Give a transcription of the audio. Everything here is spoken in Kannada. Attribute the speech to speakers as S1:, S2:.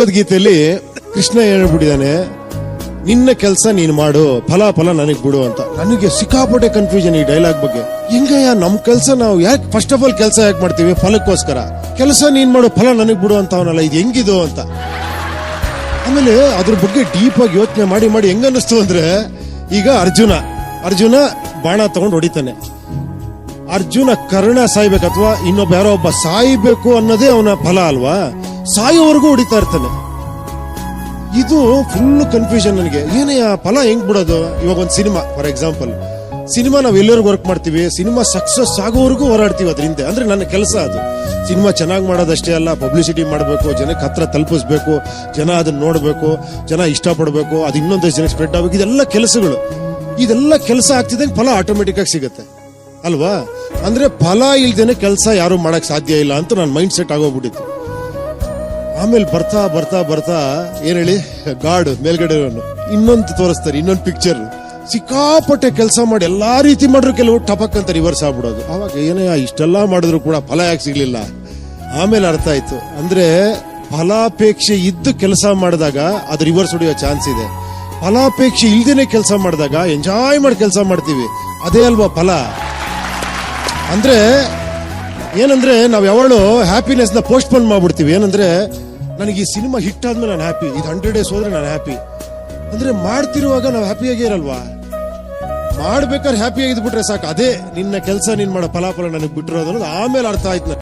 S1: ಭಗವದ್ಗೀತೆಯಲ್ಲಿ ಕೃಷ್ಣ ಹೇಳ್ಬಿಟ್ಟಿದ್ದಾನೆ, ನಿನ್ನ ಕೆಲಸ ನೀನ್ ಮಾಡು, ಫಲ ನನಗ್ ಬಿಡು ಅಂತ. ನನಗೆ ಸಿಕ್ಕಾಪಟ್ಟೆ ಕನ್ಫ್ಯೂಷನ್ ಈ ಡೈಲಾಗ್ ಬಗ್ಗೆ. ಹಿಂಗಯ್ಯ, ನಮ್ ಕೆಲಸ ನಾವು ಯಾಕೆ ಫಸ್ಟ್ ಆಫ್ ಆಲ್ ಕೆಲಸ ಯಾಕೆ ಮಾಡ್ತೀವಿ? ಫಲಕ್ಕೋಸ್ಕರ. ಕೆಲಸ ನೀನ್ ಮಾಡು, ಫಲ ನನಗ್ ಬಿಡು ಅಂತ ಅವನಲ್ಲ, ಇದು ಹೆಂಗಿದು ಅಂತ. ಆಮೇಲೆ ಅದ್ರ ಬಗ್ಗೆ ಡೀಪ್ ಆಗಿ ಯೋಚನೆ ಮಾಡಿ ಹೆಂಗ ಅನ್ನಿಸ್ತು ಅಂದ್ರೆ, ಈಗ ಅರ್ಜುನ ಬಾಣ ತಗೊಂಡು ಹೊಡಿತಾನೆ. ಅರ್ಜುನ ಕರ್ಣ ಸಾಯ್ಬೇಕು ಅಥವಾ ಇನ್ನೊಬ್ಬ ಯಾರೋ ಒಬ್ಬ ಸಾಯ್ಬೇಕು ಅನ್ನೋದೇ ಅವನ ಫಲ ಅಲ್ವಾ? ಸಾಯೋವರೆಗೂ ಹೊಡಿತಾ ಇರ್ತಾನೆ. ಇದು ಫುಲ್ ಕನ್ಫ್ಯೂಷನ್ ನನಗೆ. ಏನಯ್ಯ ಫಲ ಹೆಂಗ್ ಬಿಡೋದು? ಇವಾಗ ಒಂದು ಸಿನಿಮಾ ಫಾರ್ ಎಕ್ಸಾಂಪಲ್, ಸಿನಿಮಾ ನಾವ್ ಎಲ್ಲರಿಗೂ ವರ್ಕ್ ಮಾಡ್ತೀವಿ, ಸಿನಿಮಾ ಸಕ್ಸಸ್ ಆಗೋವರೆಗೂ ಹೋರಾಡ್ತೀವಿ ಅದ್ರ ಹಿಂದೆ. ಅಂದ್ರೆ ನನ್ನ ಕೆಲಸ ಅದು. ಸಿನಿಮಾ ಚೆನ್ನಾಗಿ ಮಾಡೋದಷ್ಟೇ ಅಲ್ಲ, ಪಬ್ಲಿಸಿಟಿ ಮಾಡಬೇಕು, ಜನಕ್ಕೆ ಹತ್ರ ತಲುಪಿಸ್ಬೇಕು, ಜನ ಅದನ್ನ ನೋಡ್ಬೇಕು, ಜನ ಇಷ್ಟಪಡ್ಬೇಕು, ಅದು ಇನ್ನೊಂದಷ್ಟು ಜನಕ್ಕೆ ಸ್ಪ್ರೆಡ್ ಆಗ್ಬೇಕು. ಇದೆಲ್ಲ ಕೆಲಸಗಳು. ಇದೆಲ್ಲ ಕೆಲಸ ಆಗ್ತಿದ್ದಂಗೆ ಫಲ ಆಟೋಮೆಟಿಕ್ ಆಗಿ ಸಿಗುತ್ತೆ ಅಲ್ವಾ? ಅಂದ್ರೆ ಫಲ ಇಲ್ದೇನೆ ಕೆಲಸ ಯಾರು ಮಾಡಕ್ ಸಾಧ್ಯ ಇಲ್ಲ ಅಂತ ನನ್ನ ಮೈಂಡ್ ಸೆಟ್ ಆಗೋಗ್ಬಿಟ್ಟಿತ್ತು. ಆಮೇಲೆ ಬರ್ತಾ ಏನ್ ಹೇಳಿ, ಗಾಡ್ ಮೇಲ್ಗಡೆ ಇನ್ನೊಂದು ತೋರಿಸ್ತಾರೆ, ಇನ್ನೊಂದು ಪಿಕ್ಚರ್. ಸಿಕ್ಕಾಪಟ್ಟೆ ಕೆಲಸ ಮಾಡಿ ಎಲ್ಲಾ ರೀತಿ ಮಾಡ್ರು, ಕೆಲವು ಟಪಕ್ ಅಂತ ರಿವರ್ಸ್ ಆಗ್ಬಿಡೋದು. ಅವಾಗ ಏನೇ ಇಷ್ಟೆಲ್ಲಾ ಮಾಡಿದ್ರು ಕೂಡ ಫಲ ಯಾಕೆ ಸಿಗ್ಲಿಲ್ಲ? ಆಮೇಲೆ ಅರ್ಥ ಆಯ್ತು, ಅಂದ್ರೆ ಫಲಾಪೇಕ್ಷೆ ಇದ್ದು ಕೆಲಸ ಮಾಡಿದಾಗ ಅದು ರಿವರ್ಸ್ ಹೊಡೆಯೋ ಚಾನ್ಸ್ ಇದೆ. ಫಲಾಪೇಕ್ಷೆ ಇಲ್ದೇನೆ ಕೆಲಸ ಮಾಡಿದಾಗ ಎಂಜಾಯ್ ಮಾಡಿ ಕೆಲಸ ಮಾಡ್ತೀವಿ, ಅದೇ ಅಲ್ವಾ ಫಲ. ಅಂದ್ರೆ ಏನಂದ್ರೆ ನಾವ್ ಯಾವಾಗಲೂ ಹ್ಯಾಪಿನೆಸ್ ನ ಪೋಸ್ಟ್ಪೋನ್ ಮಾಡ್ಬಿಡ್ತೀವಿ. ಏನಂದ್ರೆ ನನಗೆ ಈ ಸಿನಿಮಾ ಹಿಟ್ ಆದ್ಮೇಲೆ ನಾನು ಹ್ಯಾಪಿ, ಇದು 100 days ಹೋದ್ರೆ ನಾನು ಹ್ಯಾಪಿ. ಅಂದ್ರೆ ಮಾಡ್ತಿರುವಾಗ ನಾವು ಹ್ಯಾಪಿಯಾಗಿ ಇರಲ್ವಾ? ಮಾಡ್ಬೇಕಾದ್ರೆ ಹ್ಯಾಪಿಯಾಗಿ ಇದ್ಬಿಟ್ರೆ ಸಾಕು. ಅದೇ ನಿನ್ನ ಕೆಲಸ ನೀನ್ ಮಾಡೋ ಫಲಾಫಲ ನನಗೆ ಬಿಟ್ಟಿರೋದು ಅನ್ನೋದು ಆಮೇಲೆ ಅರ್ಥ ಆಯ್ತು.